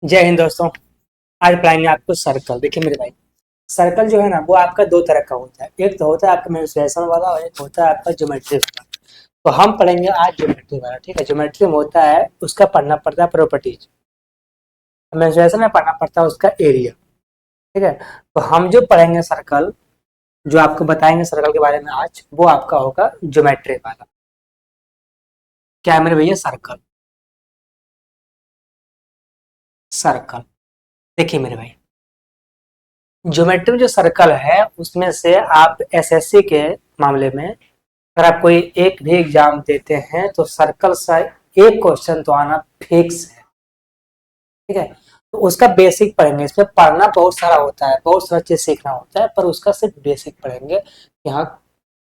जय हिंद दोस्तों। आज पढ़ाएंगे आपको सर्कल। देखिए मेरे भाई, सर्कल जो है ना वो आपका दो तरह का होता है। एक तो होता है आपका मेंसुरेशन वाला और एक होता है आपका ज्योमेट्री वाला। तो हम पढ़ेंगे आज ज्योमेट्री वाला। ठीक है, ज्योमेट्री में होता है उसका पढ़ना पड़ता है प्रॉपर्टीज, मेंसुरेशन में पढ़ना पड़ता है उसका एरिया। ठीक है, तो हम जो पढ़ेंगे सर्कल, जो आपको बताएंगे सर्कल के बारे में आज, वो आपका होगा ज्योमेट्री वाला। क्या है मेरे भैया? सर्कल। सर्कल देखिए मेरे भाई, ज्योमेट्री में जो सर्कल है उसमें से आप एसएससी के मामले में अगर आप कोई एक भी एग्जाम देते हैं तो सर्कल से एक क्वेश्चन तो आना फिक्स है। ठीक है, तो उसका बेसिक पढ़ेंगे। इसमें पढ़ना बहुत सारा होता है, बहुत सारा चीज सीखना होता है, पर उसका सिर्फ बेसिक पढ़ेंगे। यहाँ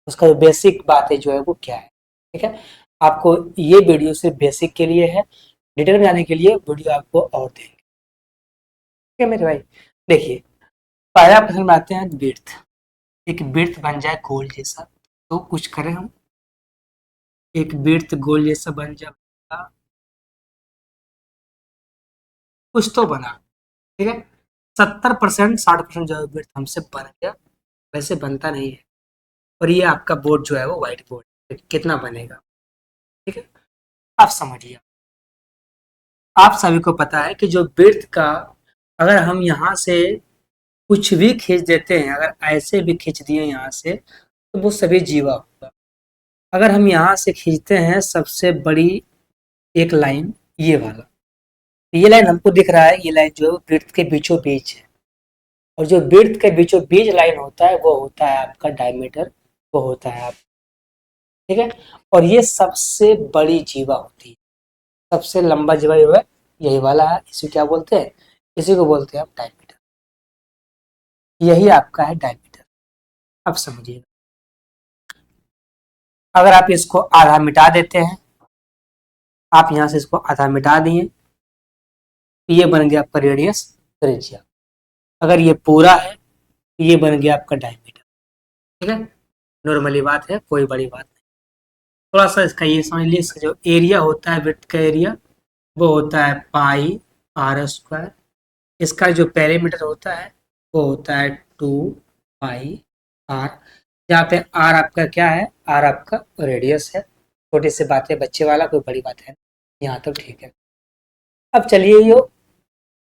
उसका जो बेसिक बात है जो है वो क्या है। ठीक है, आपको ये वीडियो सिर्फ बेसिक के लिए है, डिटेल में जाने के लिए वीडियो आपको और देंगे। ठीक है मेरे भाई, देखिए पहला प्रश्न में आते हैं विड्थ। एक विड्थ बन जाए गोल जैसा, तो कुछ करें हम। एक विड्थ गोल जैसा बन जाए, कुछ तो बना। ठीक है, 70% 60% जो विड्थ हमसे बन गया, वैसे बनता नहीं है। और ये आपका बोर्ड जो है वो व्हाइट बोर्ड है। कितना बनेगा? ठीक है, आप समझिए। आप सभी को पता है कि जो विड्थ का, अगर हम यहाँ से कुछ भी खींच देते हैं, अगर ऐसे भी खींच दिए यहाँ से, तो वो सभी जीवा होगा। अगर हम यहाँ से खींचते हैं सबसे बड़ी एक लाइन, ये वाला, ये लाइन हमको दिख रहा है, ये लाइन जो है वृत्त के बीचों बीच है। और जो वृत्त के बीचों बीच लाइन होता है वो होता है आपका डायमीटर, वो होता है आप। ठीक है, और ये सबसे बड़ी जीवा होती है। सबसे लंबा जीवा जो है यही वाला है। इसी क्या बोलते हैं? इसी को बोलते हैं आप डायमीटर। यही आपका है डायमीटर। अब समझिए, अगर आप इसको आधा मिटा देते हैं, आप यहाँ से इसको आधा मिटा दिए, तो ये बन गया आपका रेडियस, त्रिज्या। अगर ये पूरा है तो ये बन गया आपका डायमीटर। ठीक है, नॉर्मली बात है, कोई बड़ी बात नहीं। थोड़ा सा इसका ये समझ लीजिए, इसका जो एरिया होता है वृत्त का एरिया, वो होता है पाई आर स्क्वायर। इसका जो पेरीमीटर होता है वो होता है 2 पाई आर। जहाँ पे आर आपका क्या है? आर आपका रेडियस है। छोटी सी बात है, बच्चे वाला, कोई बड़ी बात है, यहाँ तक ठीक है। अब चलिए ये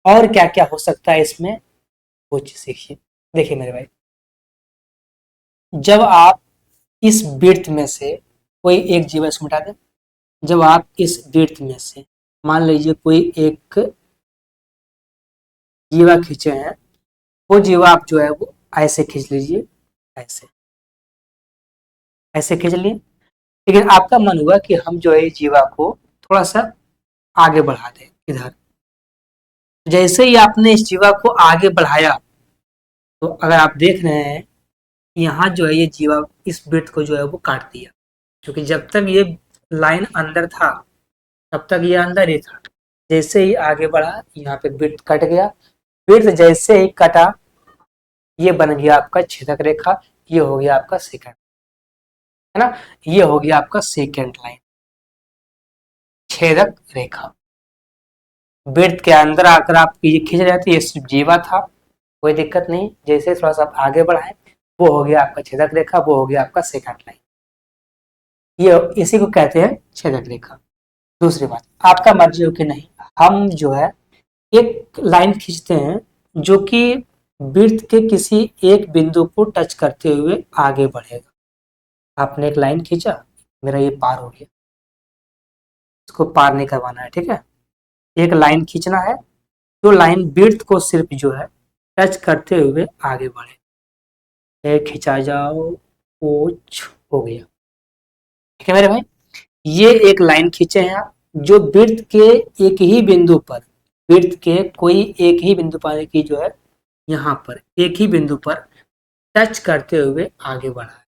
और क्या क्या हो सकता है इसमें, वो चीज सीखिए। देखिए मेरे भाई, जब आप इस वृत्त में से कोई एक जीवा, इसको मिटा दें। जब आप इस वृत्त में से मान लीजिए कोई एक जीवा खींचे हैं, वो जीवा आप जो है वो ऐसे खींच लीजिए, ऐसे ऐसे खींच लिए। लेकिन आपका मन हुआ कि हम जो है जीवा को थोड़ा सा आगे बढ़ा दें इधर। जैसे ही आपने इस जीवा को आगे बढ़ाया, तो अगर आप देख रहे हैं, यहाँ जो है ये जीवा इस वृत्त को जो है वो काट दिया। क्योंकि जब तक ये लाइन अंदर था तब तक ये अंदर ही था। जैसे ही आगे बढ़ा, यहाँ पे वृत्त कट गया। वृत्त जैसे ही कटा, ये बन गया आपका छेदक रेखा। ये हो गया आपका सेकंड, है ना? ये हो गया आपका सेकंड लाइन, छेदक रेखा। वृत्त के अंदर आकर आप ये खींच रहे थे, ये जीवा था, कोई दिक्कत नहीं। जैसे थोड़ा सा आप आगे बढ़ाए, वो हो गया आपका छेदक रेखा, वो हो गया आपका सेकंड लाइन। ये इसी को कहते हैं छेदक रेखा। दूसरी बात, आपका मर्जी हो कि नहीं, हम जो है एक लाइन खींचते हैं जो कि वृत्त के किसी एक बिंदु को टच करते हुए आगे बढ़ेगा। आपने एक लाइन खींचा, मेरा ये पार हो गया, इसको पार नहीं करवाना है। ठीक है, एक लाइन खींचना है, जो लाइन वृत्त को सिर्फ जो है टच करते हुए आगे बढ़े। खिंचा जाओ, ओछ, हो गया। ठीक है मेरे भाई, ये एक लाइन खींचे हैं आप, जो वृत्त के एक ही बिंदु पर, वृत्त के कोई एक ही बिंदु पर की जो है, यहाँ पर एक ही बिंदु पर टच करते हुए आगे बढ़ा है।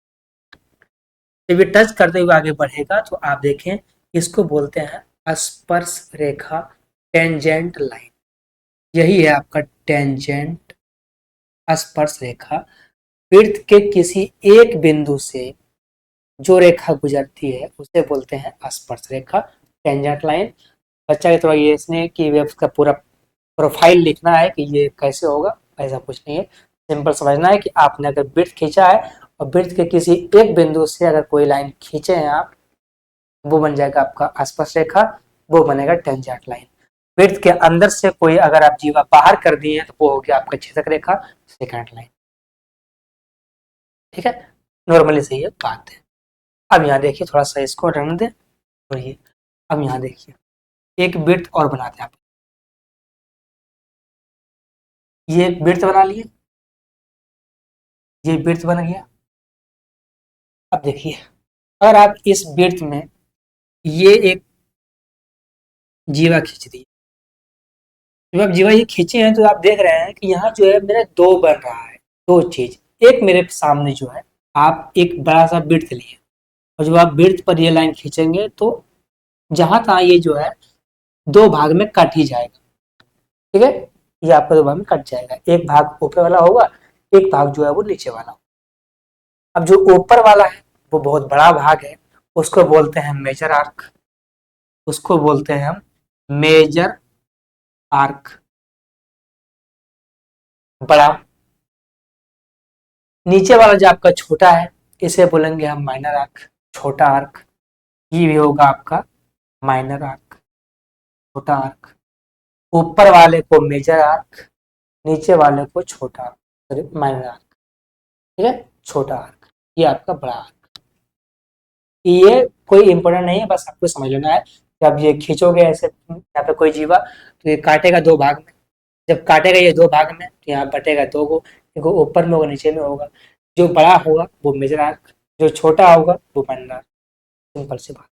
जब ये टच करते हुए आगे बढ़ेगा तो आप देखें, इसको बोलते हैं स्पर्श रेखा, टेंजेंट लाइन। यही है आपका टेंजेंट, स्पर्श रेखा। वृत्त के किसी एक बिंदु से जो रेखा गुजरती है उसे बोलते हैं स्पर्श रेखा, टेंजेंट लाइन। बच्चा के थोड़ा ये इसने कि वेव का पूरा प्रोफाइल लिखना है कि ये कैसे होगा, ऐसा कुछ नहीं है। सिंपल समझना है कि आपने अगर वृत्त खींचा है और वृत्त के किसी एक बिंदु से अगर कोई लाइन खींचे हैं आप, वो बन जाएगा आपका आसपास रेखा, वो बनेगा टेंजेंट लाइन। वृत्त के अंदर से कोई अगर आप जीवा बाहर कर दिए तो वो हो गया आपका छेदक रेखा, सेकंड लाइन। ठीक है, नॉर्मली सही है बात है। अब यहाँ देखिए, थोड़ा सा इसको रन दे और ये, अब यहाँ देखिए एक वृत्त और बनाते हैं आप। ये एक वृत्त बना लिए, ये वृत्त बन गया। अब देखिए, अगर आप इस वृत्त में ये एक जीवा खींच दी, जब आप जीवा ये खींचे हैं तो आप देख रहे हैं कि यहाँ जो है मेरा दो बन रहा है, दो चीज। एक मेरे सामने जो है, आप एक बड़ा सा वृत्त लिए और जब आप वृत्त पर ये लाइन खींचेंगे तो जहां तहाँ ये जो है दो भाग में कट ही जाएगा। ठीक है, ये आपका दो भाग में कट जाएगा, एक भाग ऊपर वाला होगा, एक भाग जो है वो नीचे वाला होगा। अब जो ऊपर वाला है वो बहुत बड़ा भाग है, उसको बोलते हैं मेजर आर्क, उसको बोलते हैं हम मेजर आर्क, बड़ा। नीचे वाला जो आपका छोटा है इसे बोलेंगे हम माइनर आर्क, छोटा आर्क। ये भी होगा आपका माइनर आर्क, छोटा आर्क। ऊपर वाले को मेजर आर्क, नीचे वाले को छोटा आर्क, सॉरी माइनर आर्क। ठीक है, छोटा आर्क, ये आपका बड़ा आर्क। ये कोई इंपॉर्टेंट नहीं है, बस आपको समझ लेना है कि आप ये खींचोगे ऐसे यहाँ पे कोई जीवा तो ये काटेगा दो भाग में। जब काटेगा ये दो भाग में तो यहाँ बटेगा दो को, देखो ऊपर में होगा नीचे में होगा। जो बड़ा होगा वो मेजर आर्क, जो छोटा होगा वो माइनर आर्क। सिंपल सी बात।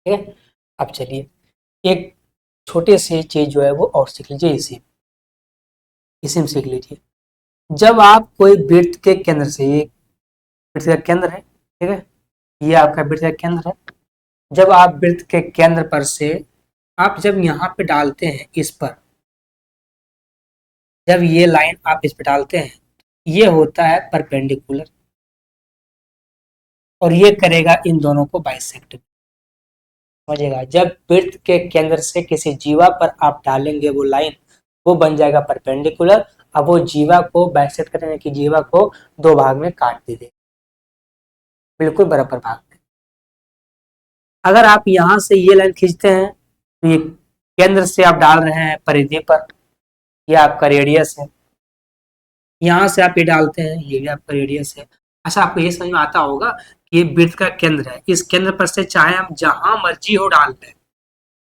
ठीक है, अब चलिए एक छोटी सी चीज जो है वो और सीख लीजिए, इसी इसी में सीख लीजिए। जब आप कोई वृत्त के केंद्र से, ये वृत्त का केंद्र है, ठीक है, ये आपका वृत्त का केंद्र है। जब आप वृत्त के केंद्र पर से आप जब यहाँ पे डालते हैं इस पर, जब ये लाइन आप इस पे डालते हैं, ये होता है परपेंडिकुलर और ये करेगा इन दोनों को बाइसेक्ट। समझिएगा, जब वृत्त के केंद्र से किसी जीवा पर आप डालेंगे वो लाइन, वो बन जाएगा परपेंडिकुलर। अब वो जीवा को बाइसेक्ट करने की, जीवा को दो भाग में काट दीजिए, बिल्कुल बराबर भाग में। अगर आप यहाँ से ये लाइन खींचते हैं तो ये केंद्र से आप डाल रहे हैं परिधि पर, ये आपका रेडियस है। यहाँ से आप ये डालते हैं, ये भी आपका रेडियस है। अच्छा, आपको ये समझ में आता होगा कि ये वृत्त का केंद्र है, इस केंद्र पर से चाहे हम जहां मर्जी हो डाल लें,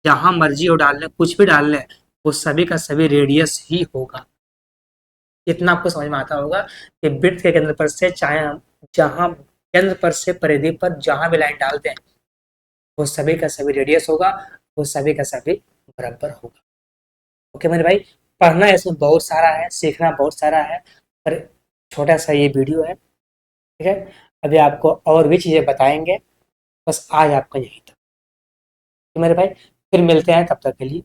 जहां मर्जी हो डाल लें, कुछ भी डाल लें, वो सभी का सभी रेडियस ही होगा। इतना आपको समझ में आता होगा कि वृत्त के केंद्र पर से चाहे हम जहां, केंद्र पर से परिधि पर जहां भी लाइन डालते हैं वो सभी का सभी रेडियस होगा, वो सभी का सभी बराबर होगा। ओके मेरे भाई, पढ़ना इसमें बहुत सारा है, सीखना बहुत सारा है, पर छोटा सा ये वीडियो है। ठीक है, अभी आपको और भी चीज़ें बताएंगे, बस आज आपका यही था। तो मेरे भाई फिर मिलते हैं, तब तक के लिए